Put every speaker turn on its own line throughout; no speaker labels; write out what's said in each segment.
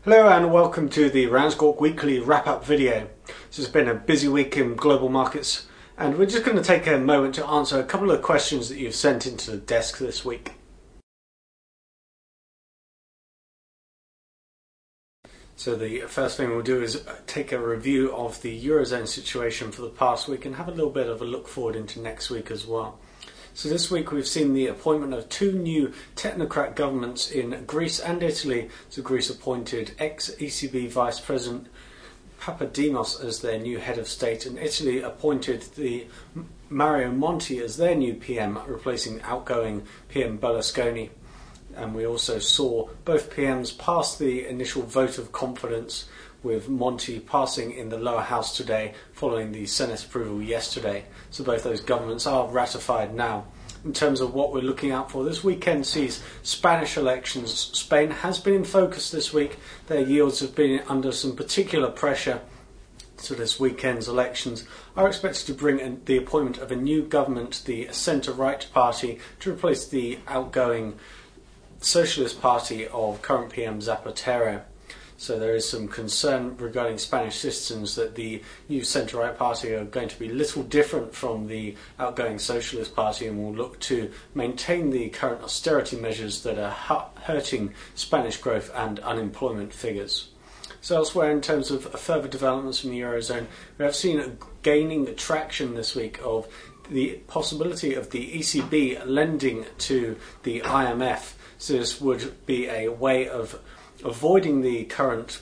Hello and welcome to the RANsquawk weekly wrap-up video. This has been a busy week in global markets and we're just going to take a moment to answer a couple of questions that you've sent into the desk this week. So the first thing we'll do is take a review of the Eurozone situation for the past week and have a little bit of a look forward into next week as well. So this week we've seen the appointment of two new technocrat governments in Greece and Italy. So Greece appointed ex-ECB Vice President Papademos as their new head of state, and Italy appointed the Mario Monti as their new PM, replacing outgoing PM Berlusconi. And we also saw both PMs pass the initial vote of confidence, with Monti passing in the lower house today following the Senate approval yesterday. So both those governments are ratified now. In terms of what we're looking out for, this weekend sees Spanish elections. Spain has been in focus this week. Their yields have been under some particular pressure. So this weekend's elections are expected to bring the appointment of a new government, the centre-right party, to replace the outgoing Socialist Party of current PM Zapatero. So there is some concern regarding Spanish citizens that the new centre-right party are going to be little different from the outgoing Socialist Party and will look to maintain the current austerity measures that are hurting Spanish growth and unemployment figures. So elsewhere, in terms of further developments from the Eurozone, we have seen a gaining traction this week of the possibility of the ECB lending to the IMF. So this would be a way of avoiding the current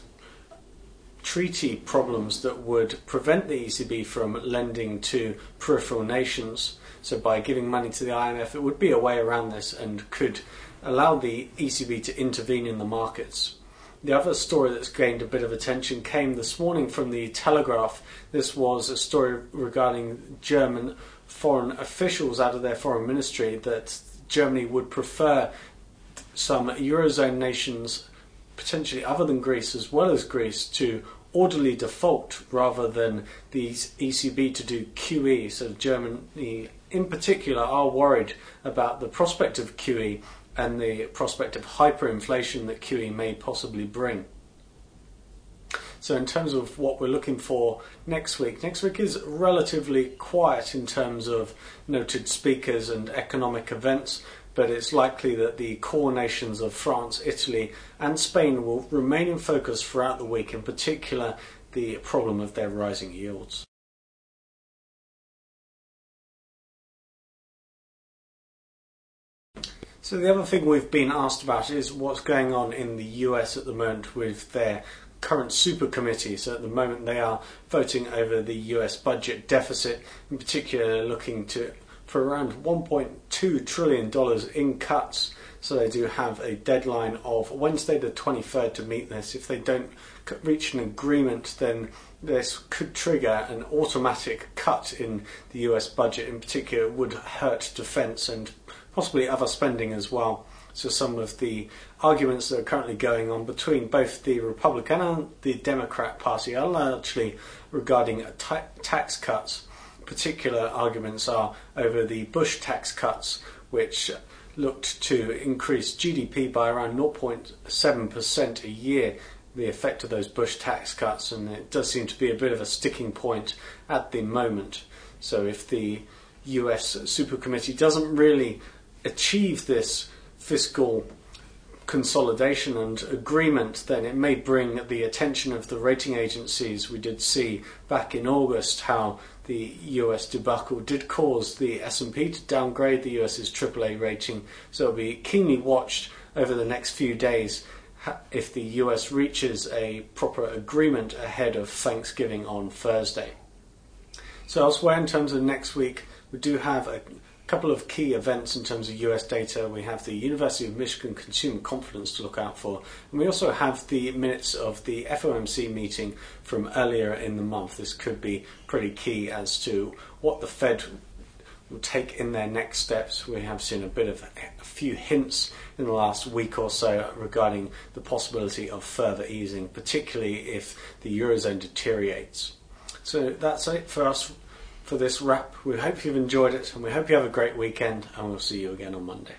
treaty problems that would prevent the ECB from lending to peripheral nations. So by giving money to the IMF, it would be a way around this and could allow the ECB to intervene in the markets. The other story that's gained a bit of attention came this morning from the Telegraph. This was a story regarding German foreign officials out of their foreign ministry that Germany would prefer some Eurozone nations, potentially other than Greece as well as Greece, to orderly default rather than the ECB to do QE. So Germany in particular are worried about the prospect of QE and the prospect of hyperinflation that QE may possibly bring. So in terms of what we're looking for next week is relatively quiet in terms of noted speakers and economic events, but it's likely that the core nations of France, Italy and Spain will remain in focus throughout the week, in particular the problem of their rising yields. So the other thing we've been asked about is what's going on in the US at the moment with their current super committee. So at the moment they are voting over the US budget deficit, in particular looking for around $1.2 trillion in cuts. So they do have a deadline of Wednesday the 23rd to meet this. If they don't reach an agreement, then this could trigger an automatic cut in the US budget. In particular, it would hurt defence and possibly other spending as well. So some of the arguments that are currently going on between both the Republican and the Democrat Party are largely regarding tax cuts. Particular arguments are over the Bush tax cuts, which looked to increase GDP by around 0.7% a year, the effect of those Bush tax cuts, and it does seem to be a bit of a sticking point at the moment. So if the US Super Committee doesn't really achieve this fiscal consolidation and agreement, then it may bring the attention of the rating agencies. We did see back in August how the US debacle did cause the S&P to downgrade the US's AAA rating, so it'll be keenly watched over the next few days if the US reaches a proper agreement ahead of Thanksgiving on Thursday. So elsewhere, in terms of next week, we do have a couple of key events in terms of US data. We have the University of Michigan Consumer Confidence to look out for, and we also have the minutes of the FOMC meeting from earlier in the month. This could be pretty key as to what the Fed will take in their next steps. We have seen a few hints in the last week or so regarding the possibility of further easing, particularly if the Eurozone deteriorates. So that's it for us for this wrap. We hope you've enjoyed it, and we hope you have a great weekend, and we'll see you again on Monday.